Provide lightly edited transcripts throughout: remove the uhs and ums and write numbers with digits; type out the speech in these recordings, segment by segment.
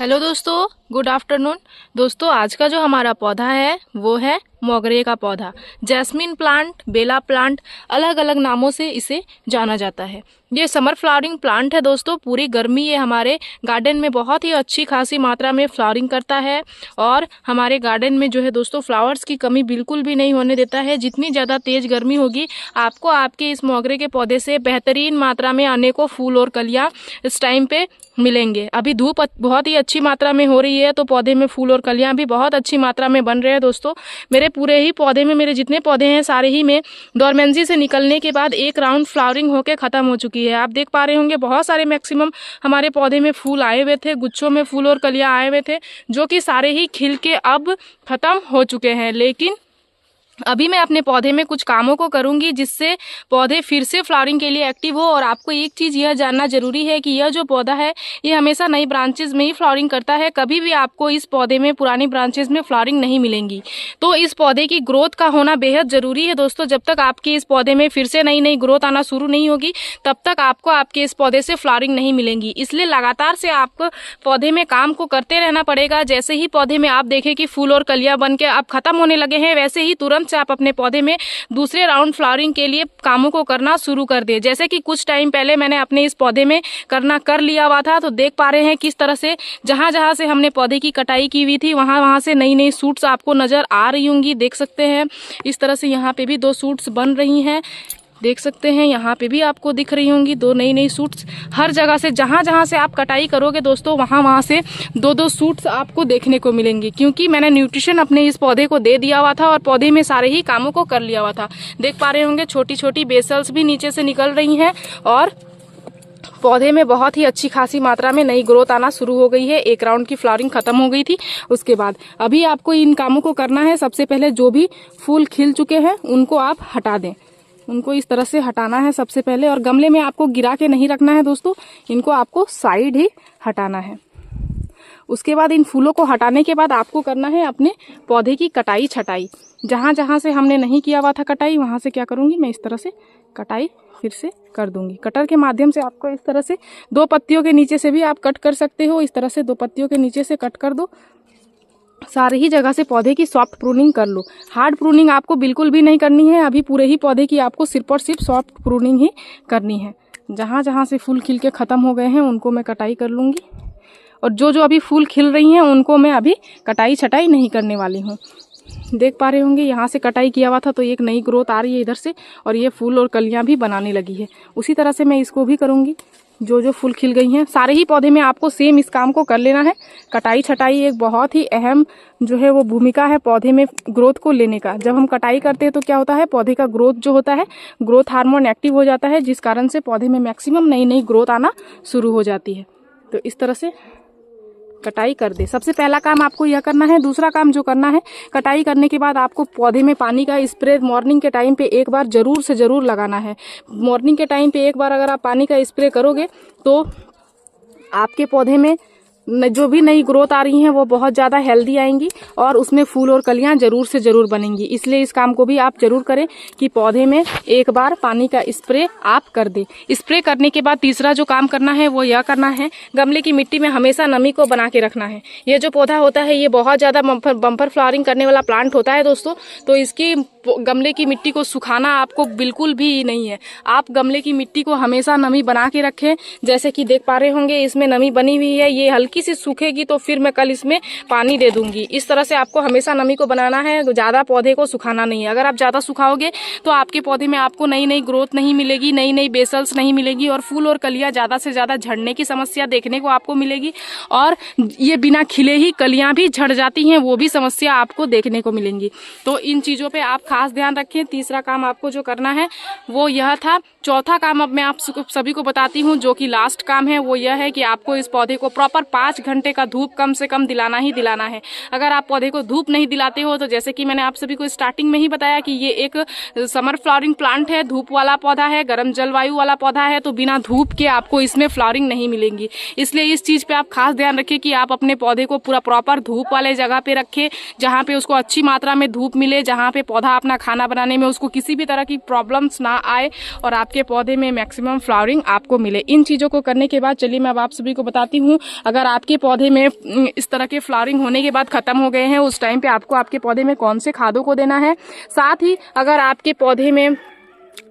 Hello दोस्तों, good afternoon. दोस्तों, आज का जो हमारा पौधा है वो है मोगरे का पौधा। जैस्मिन प्लांट, बेला प्लांट, अलग अलग नामों से इसे जाना जाता है। ये समर फ्लावरिंग प्लांट है दोस्तों। पूरी गर्मी ये हमारे गार्डन में बहुत ही अच्छी खासी मात्रा में फ्लावरिंग करता है और हमारे गार्डन में जो है दोस्तों फ्लावर्स की कमी बिल्कुल भी नहीं होने देता है। जितनी ज़्यादा तेज गर्मी होगी आपको आपके इस मोगरे के पौधे से बेहतरीन मात्रा में अनेकों फूल और कलियाँ इस टाइम पे मिलेंगे। अभी धूप बहुत ही अच्छी मात्रा में हो रही है तो पौधे में फूल और कलियां भी बहुत अच्छी मात्रा में बन रहे हैं दोस्तों। मेरे पूरे ही पौधे में, मेरे जितने पौधे हैं सारे ही में डोरमेंसी से निकलने के बाद एक राउंड फ्लावरिंग होकर खत्म हो चुकी है। आप देख पा रहे होंगे बहुत सारे मैक्सिमम हमारे पौधे में फूल आए हुए थे, गुच्छों में फूल और कलियां आए हुए थे जो कि सारे ही खिल के अब खत्म हो चुके हैं। लेकिन अभी मैं अपने पौधे में कुछ कामों को करूंगी जिससे पौधे फिर से फ्लावरिंग के लिए एक्टिव हो। और आपको एक चीज़ यह जानना जरूरी है कि यह जो पौधा है ये हमेशा नई ब्रांचेज में ही फ्लावरिंग करता है। कभी भी आपको इस पौधे में पुरानी ब्रांचेज में फ्लावरिंग नहीं मिलेंगी। तो इस पौधे की ग्रोथ का होना बेहद ज़रूरी है दोस्तों। जब तक आपके इस पौधे में फिर से नई नई ग्रोथ आना शुरू नहीं होगी तब तक आपको आपके इस पौधे से फ्लावरिंग नहीं मिलेंगी। इसलिए लगातार से आपको पौधे में काम को करते रहना पड़ेगा। जैसे ही पौधे में आप देखें कि फूल और कलियाँ बन के अब खत्म होने लगे हैं, वैसे ही तुरंत से आप अपने पौधे में दूसरे राउंड फ्लावरिंग के लिए कामों को करना शुरू कर दे। जैसे कि कुछ टाइम पहले मैंने अपने इस पौधे में करना कर लिया हुआ था। तो देख पा रहे हैं किस तरह से जहां जहां से हमने पौधे की कटाई की हुई थी वहां वहां से नई नई सूट्स आपको नजर आ रही होंगी। देख सकते हैं इस तरह से यहाँ पे भी 2 सूट्स बन रही हैं। देख सकते हैं यहाँ पे भी आपको दिख रही होंगी 2 नई नई सूट्स। हर जगह से जहाँ जहाँ से आप कटाई करोगे दोस्तों वहाँ वहाँ से 2-2 सूट्स आपको देखने को मिलेंगी। क्योंकि मैंने न्यूट्रिशन अपने इस पौधे को दे दिया हुआ था और पौधे में सारे ही कामों को कर लिया हुआ था। देख पा रहे होंगे छोटी छोटी बेसल्स भी नीचे से निकल रही हैं और पौधे में बहुत ही अच्छी खासी मात्रा में नई ग्रोथ आना शुरू हो गई है। एक राउंड की फ्लावरिंग खत्म हो गई थी। उसके बाद अभी आपको इन कामों को करना है। सबसे पहले जो भी फूल खिल चुके हैं उनको आप हटा दें। उनको इस तरह से हटाना है सबसे पहले। और गमले में आपको गिरा के नहीं रखना है दोस्तों, इनको आपको साइड ही हटाना है। उसके बाद इन फूलों को हटाने के बाद आपको करना है अपने पौधे की कटाई छटाई। जहाँ जहाँ से हमने नहीं किया हुआ था कटाई वहाँ से क्या करूँगी मैं, इस तरह से कटाई फिर से कर दूंगी। कटर के माध्यम से आपको इस तरह से 2 पत्तियों के नीचे से भी आप कट कर सकते हो। इस तरह से 2 पत्तियों के नीचे से कट कर दो। सारी ही जगह से पौधे की सॉफ्ट प्रूनिंग कर लो। हार्ड प्रूनिंग आपको बिल्कुल भी नहीं करनी है। अभी पूरे ही पौधे की आपको सिर्फ और सिर्फ सॉफ्ट प्रूनिंग ही करनी है। जहाँ जहाँ से फूल खिल के ख़त्म हो गए हैं उनको मैं कटाई कर लूँगी और जो जो अभी फूल खिल रही हैं उनको मैं अभी कटाई छटाई नहीं करने वाली हूँ। देख पा रहे होंगे यहाँ से कटाई किया हुआ था तो एक नई ग्रोथ आ रही है इधर से और ये फूल और कलियाँ भी बनाने लगी है। उसी तरह से मैं इसको भी करूँगी। जो जो फूल खिल गई हैं सारे ही पौधे में आपको सेम इस काम को कर लेना है। कटाई छटाई एक बहुत ही अहम जो है वो भूमिका है पौधे में ग्रोथ को लेने का। जब हम कटाई करते हैं तो क्या होता है, पौधे का ग्रोथ जो होता है, ग्रोथ हार्मोन एक्टिव हो जाता है जिस कारण से पौधे में मैक्सिमम नई नई ग्रोथ आना शुरू हो जाती है। तो इस तरह से कटाई कर दे। सबसे पहला काम आपको यह करना है। दूसरा काम जो करना है, कटाई करने के बाद आपको पौधे में पानी का स्प्रे मॉर्निंग के टाइम पे एक बार जरूर से जरूर लगाना है। मॉर्निंग के टाइम पे एक बार अगर आप पानी का स्प्रे करोगे तो आपके पौधे में जो भी नई ग्रोथ आ रही हैं वो बहुत ज़्यादा हेल्दी आएंगी और उसमें फूल और कलियां जरूर से ज़रूर बनेंगी। इसलिए इस काम को भी आप जरूर करें कि पौधे में एक बार पानी का स्प्रे आप कर दें। स्प्रे करने के बाद तीसरा जो काम करना है वो यह करना है, गमले की मिट्टी में हमेशा नमी को बना के रखना है। ये जो पौधा होता है ये बहुत ज़्यादा बम्पर फ्लावरिंग करने वाला प्लांट होता है दोस्तों। तो इसकी गमले की मिट्टी को सुखाना आपको बिल्कुल भी नहीं है। आप गमले की मिट्टी को हमेशा नमी बना के रखें। जैसे कि देख पा रहे होंगे इसमें नमी बनी हुई है, ये हल्की सी सूखेगी तो फिर मैं कल इसमें पानी दे दूंगी। इस तरह से आपको हमेशा नमी को बनाना है, ज़्यादा पौधे को सुखाना नहीं है। अगर आप ज़्यादा सुखाओगे तो आपके पौधे में आपको नई नई ग्रोथ नहीं मिलेगी, नई नई बेसल्स नहीं मिलेगी और फूल और कलियाँ ज़्यादा से ज़्यादा झड़ने की समस्या देखने को आपको मिलेगी। और ये बिना खिले ही कलियाँ भी झड़ जाती हैं, वो भी समस्या आपको देखने को मिलेंगी। तो इन चीज़ों पर आप खास ध्यान रखें। तीसरा काम आपको जो करना है वो यह था। चौथा काम अब मैं आप सभी को बताती हूँ जो कि लास्ट काम है, वो यह है कि आपको इस पौधे को प्रॉपर 5 घंटे का धूप कम से कम दिलाना ही दिलाना है। अगर आप पौधे को धूप नहीं दिलाते हो तो जैसे कि मैंने आप सभी को स्टार्टिंग में ही बताया कि ये एक समर फ्लावरिंग प्लांट है, धूप वाला पौधा है, गर्म जलवायु वाला पौधा है। तो बिना धूप के आपको इसमें फ्लावरिंग नहीं मिलेंगी। इसलिए इस चीज़ पे आप खास ध्यान रखें कि आप अपने पौधे को पूरा प्रॉपर धूप वाले जगह पे रखें, जहाँ पे उसको अच्छी मात्रा में धूप मिले, जहाँ पे पौधा अपना खाना बनाने में उसको किसी भी तरह की प्रॉब्लम्स ना आए और आपके पौधे में मैक्सिमम फ्लावरिंग आपको मिले। इन चीज़ों को करने के बाद चलिए मैं अब आप सभी को बताती हूँ, अगर आपके पौधे में इस तरह के फ्लावरिंग होने के बाद ख़त्म हो गए हैं, उस टाइम पे आपको आपके पौधे में कौन से खादों को देना है। साथ ही अगर आपके पौधे में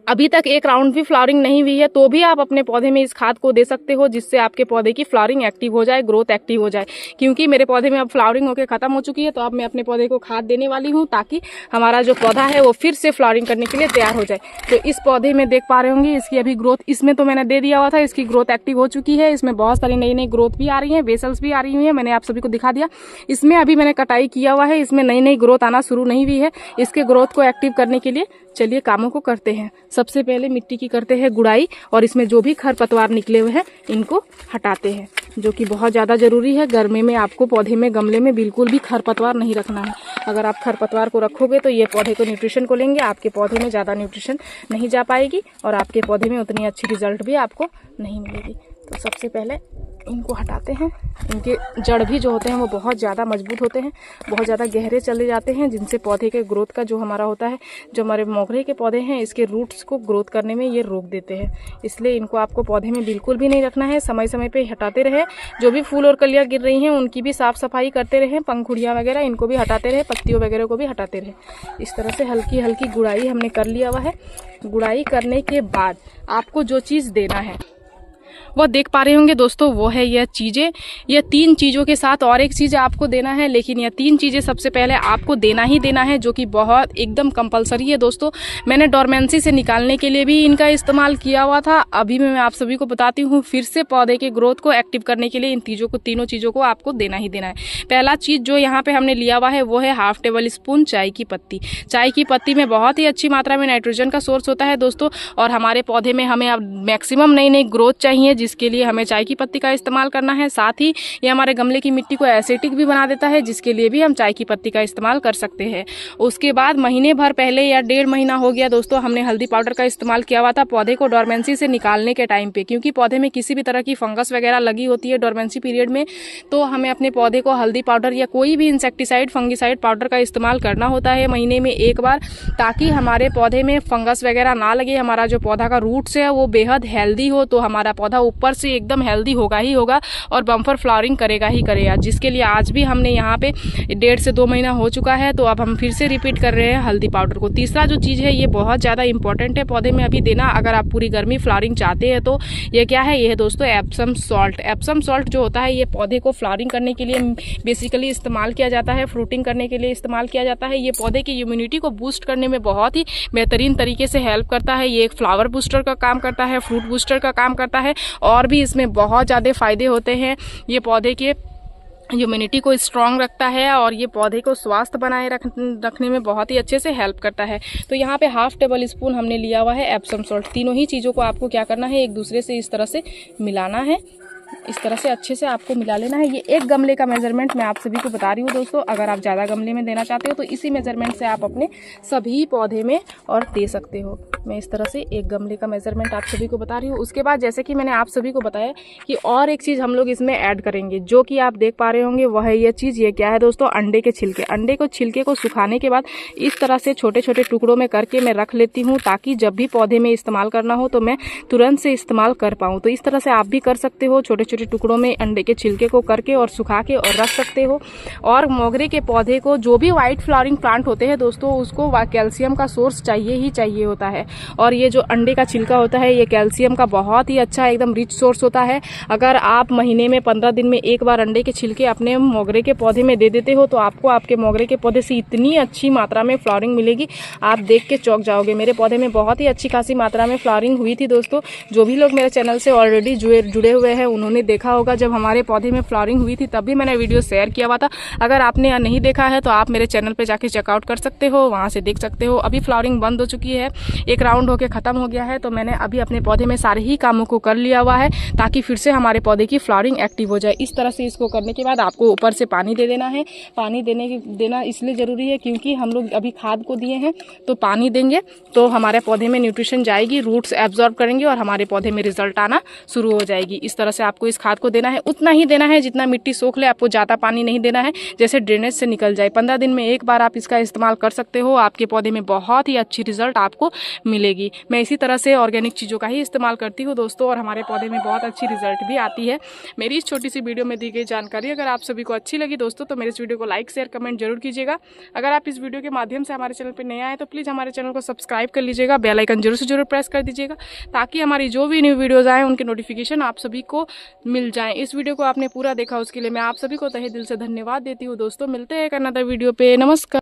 अभी तक एक राउंड भी फ्लावरिंग नहीं हुई है तो भी आप अपने पौधे में इस खाद को दे सकते हो, जिससे आपके पौधे की फ्लावरिंग एक्टिव हो जाए, ग्रोथ एक्टिव हो जाए। क्योंकि मेरे पौधे में अब फ्लावरिंग होकर खत्म हो चुकी है, तो अब मैं अपने पौधे को खाद देने वाली हूँ ताकि हमारा जो पौधा है वो फिर से फ्लावरिंग करने के लिए तैयार हो जाए। तो इस पौधे में देख पा रहे होंगे इसकी अभी ग्रोथ, इसमें तो मैंने दे दिया हुआ था, इसकी ग्रोथ एक्टिव हो चुकी है। इसमें बहुत सारी नई नई ग्रोथ भी आ रही है, वेसल्स भी आ रही हुई है, मैंने आप सभी को दिखा दिया। इसमें अभी मैंने कटाई किया हुआ है, इसमें नई नई ग्रोथ आना शुरू नहीं हुई है। इसके ग्रोथ को एक्टिव करने के लिए चलिए कामों को करते हैं। सबसे पहले मिट्टी की करते हैं गुड़ाई, और इसमें जो भी खरपतवार निकले हुए हैं इनको हटाते हैं, जो कि बहुत ज़्यादा ज़रूरी है। गर्मी में आपको पौधे में, गमले में बिल्कुल भी खरपतवार नहीं रखना है। अगर आप खरपतवार को रखोगे तो ये पौधे को न्यूट्रिशन को लेंगे, आपके पौधे में ज़्यादा न्यूट्रिशन नहीं जा पाएगी और आपके पौधे में उतनी अच्छी रिजल्ट भी आपको नहीं मिलेगी। तो सबसे पहले इनको हटाते हैं। इनके जड़ भी जो होते हैं वो बहुत ज़्यादा मजबूत होते हैं, बहुत ज़्यादा गहरे चले जाते हैं, जिनसे पौधे के ग्रोथ का जो हमारा होता है, जो हमारे मोगरे के पौधे हैं, इसके रूट्स को ग्रोथ करने में ये रोक देते हैं। इसलिए इनको आपको पौधे में बिल्कुल भी नहीं रखना है, समय समय पे हटाते रहे। जो भी फूल और कलियाँ गिर रही हैं उनकी भी साफ़ सफाई करते रहें, पंखुड़ियाँ वगैरह इनको भी हटाते रहे, पत्तियों वगैरह को भी हटाते रहे। इस तरह से हल्की हल्की गुड़ाई हमने कर लिया हुआ है। गुड़ाई करने के बाद आपको जो चीज़ देना है वो देख पा रहे होंगे दोस्तों, वो है यह चीज़ें। यह 3 चीज़ों के साथ और एक चीज़ आपको देना है, लेकिन यह 3 चीज़ें सबसे पहले आपको देना ही देना है, जो कि बहुत एकदम कंपलसरी है दोस्तों। मैंने डोरमेंसी से निकालने के लिए भी इनका इस्तेमाल किया हुआ था, अभी मैं आप सभी को बताती हूँ फिर से। पौधे के ग्रोथ को एक्टिव करने के लिए इन तीनों चीज़ों को आपको देना ही देना है। पहला चीज़ जो यहाँ पे हमने लिया हुआ है वो है 1/2 टेबल स्पून चाय की पत्ती। चाय की पत्ती में बहुत ही अच्छी मात्रा में नाइट्रोजन का सोर्स होता है दोस्तों, और हमारे पौधे में हमें अब मैक्सिमम नई नई ग्रोथ चाहिए, जिसके लिए हमें चाय की पत्ती का इस्तेमाल करना है। साथ ही ये हमारे गमले की मिट्टी को एसिडिक भी बना देता है, जिसके लिए भी हम चाय की पत्ती का इस्तेमाल कर सकते हैं। उसके बाद महीने भर पहले या 1.5 महीना हो गया दोस्तों, हमने हल्दी पाउडर का इस्तेमाल किया हुआ था पौधे को डोरमेंसी से निकालने के टाइम पे, क्योंकि पौधे में किसी भी तरह की फंगस वगैरह लगी होती है डोरमेंसी पीरियड में, तो हमें अपने पौधे को हल्दी पाउडर या कोई भी इंसेक्टिसाइड, फंगिसाइड पाउडर का इस्तेमाल करना होता है महीने में एक बार, ताकि हमारे पौधे में फंगस वगैरह ना लगे, हमारा जो पौधा का रूट्स है वो बेहद हेल्दी हो, तो हमारा पौधा ऊपर से एकदम हेल्दी होगा ही होगा और बम्पर फ्लावरिंग करेगा ही करेगा। जिसके लिए आज भी हमने यहाँ पे 1.5 से 2 महीना हो चुका है, तो अब हम फिर से रिपीट कर रहे हैं हल्दी पाउडर को। तीसरा जो चीज़ है ये बहुत ज़्यादा इंपॉर्टेंट है पौधे में अभी देना, अगर आप पूरी गर्मी फ्लावरिंग चाहते हैं तो। ये क्या है? ये है दोस्तों एप्सम सॉल्ट। एप्सम सॉल्ट जो होता है ये पौधे को फ्लावरिंग करने के लिए बेसिकली इस्तेमाल किया जाता है, फ्रूटिंग करने के लिए इस्तेमाल किया जाता है। ये पौधे की इम्यूनिटी को बूस्ट करने में बहुत ही बेहतरीन तरीके से हेल्प करता है। ये एक फ्लावर बूस्टर का काम करता है, फ्रूट बूस्टर का काम करता है, और भी इसमें बहुत ज़्यादा फ़ायदे होते हैं। ये पौधे के इम्यूनिटी को स्ट्रांग रखता है और ये पौधे को स्वास्थ्य बनाए रखने में बहुत ही अच्छे से हेल्प करता है। तो यहाँ पे 1/2 टेबल स्पून हमने लिया हुआ है एप्सम सॉल्ट। तीनों ही चीज़ों को आपको क्या करना है, एक दूसरे से इस तरह से मिलाना है, इस तरह से अच्छे से आपको मिला लेना है। ये एक गमले का मेजरमेंट मैं आप सभी को बता रही हूँ दोस्तों। अगर आप ज़्यादा गमले में देना चाहते हो तो इसी मेजरमेंट से आप अपने सभी पौधे में और दे सकते हो। मैं इस तरह से एक गमले का मेजरमेंट आप सभी को बता रही हूँ। उसके बाद जैसे कि मैंने आप सभी को बताया कि और एक चीज़ हम लोग इसमें ऐड करेंगे, जो कि आप देख पा रहे होंगे वह है ये चीज़। ये क्या है दोस्तों? अंडे के छिलके। अंडे को छिलके को सुखाने के बाद इस तरह से छोटे छोटे टुकड़ों में करके मैं रख लेती हूँ, ताकि जब भी पौधे में इस्तेमाल करना हो तो मैं तुरंत से इस्तेमाल कर पाऊँ। तो इस तरह से आप भी कर सकते हो, छोटे छोटे टुकड़ों में अंडे के छिलके को करके और सुखा के और रख सकते हो। और मोगरे के पौधे को, जो भी वाइट फ्लावरिंग प्लांट होते हैं दोस्तों, उसको कैल्शियम का सोर्स चाहिए ही चाहिए होता है। और ये जो अंडे का छिलका होता है ये कैल्शियम का बहुत ही अच्छा एकदम रिच सोर्स होता है। अगर आप महीने में 15 दिन में एक बार अंडे के छिलके अपने मोगरे के पौधे में दे देते हो तो आपको आपके मोगरे के पौधे से इतनी अच्छी मात्रा में फ्लावरिंग मिलेगी, आप देख के चौंक जाओगे। मेरे पौधे में बहुत ही अच्छी खासी मात्रा में फ्लावरिंग हुई थी दोस्तों। जो भी लोग मेरे चैनल से ऑलरेडी जुड़े हुए हैं उन्होंने देखा होगा, जब हमारे पौधे में फ्लावरिंग हुई थी तब भी मैंने वीडियो शेयर किया हुआ था। अगर आपने नहीं देखा है तो आप मेरे चैनल पे जाके चेकआउट कर सकते हो, वहाँ से देख सकते हो। अभी फ्लावरिंग बंद हो चुकी है, एक राउंड होके ख़त्म हो गया है, तो मैंने अभी अपने पौधे में सारे ही कामों को कर लिया हुआ है, ताकि फिर से हमारे पौधे की फ्लावरिंग एक्टिव हो जाए। इस तरह से इसको करने के बाद आपको ऊपर से पानी दे देना है। पानी देना इसलिए ज़रूरी है क्योंकि हम लोग अभी खाद को दिए हैं, तो पानी देंगे तो हमारे पौधे में न्यूट्रिशन जाएगी, रूट्स एब्जॉर्ब करेंगे और हमारे पौधे में रिजल्ट आना शुरू हो जाएगी। इस तरह से आप आपको इस खाद को देना है उतना ही देना है जितना मिट्टी सोख ले, आपको ज़्यादा पानी नहीं देना है जैसे ड्रेनेज से निकल जाए। 15 दिन में एक बार आप इसका इस्तेमाल कर सकते हो, आपके पौधे में बहुत ही अच्छी रिजल्ट आपको मिलेगी। मैं इसी तरह से ऑर्गेनिक चीज़ों का ही इस्तेमाल करती हूँ दोस्तों, और हमारे पौधे में बहुत अच्छी रिजल्ट भी आती है। मेरी इस छोटी सी वीडियो में दी गई जानकारी अगर आप सभी को अच्छी लगी दोस्तों तो मेरे इस वीडियो को लाइक शेयर कमेंट जरूर कीजिएगा। अगर आप इस वीडियो के माध्यम से हमारे चैनल पर नए आए तो प्लीज़ हमारे चैनल को सब्सक्राइब कर लीजिएगा, बेल आइकन जरूर से जरूर प्रेस कर दीजिएगा ताकि हमारी जो भी न्यू वीडियोज़ आए उनके नोटिफिकेशन आप सभी को मिल जाएँ। इस वीडियो को आपने पूरा देखा उसके लिए मैं आप सभी को तहे दिल से धन्यवाद देती हूँ दोस्तों। मिलते हैं एक अनदर वीडियो पे, नमस्कार।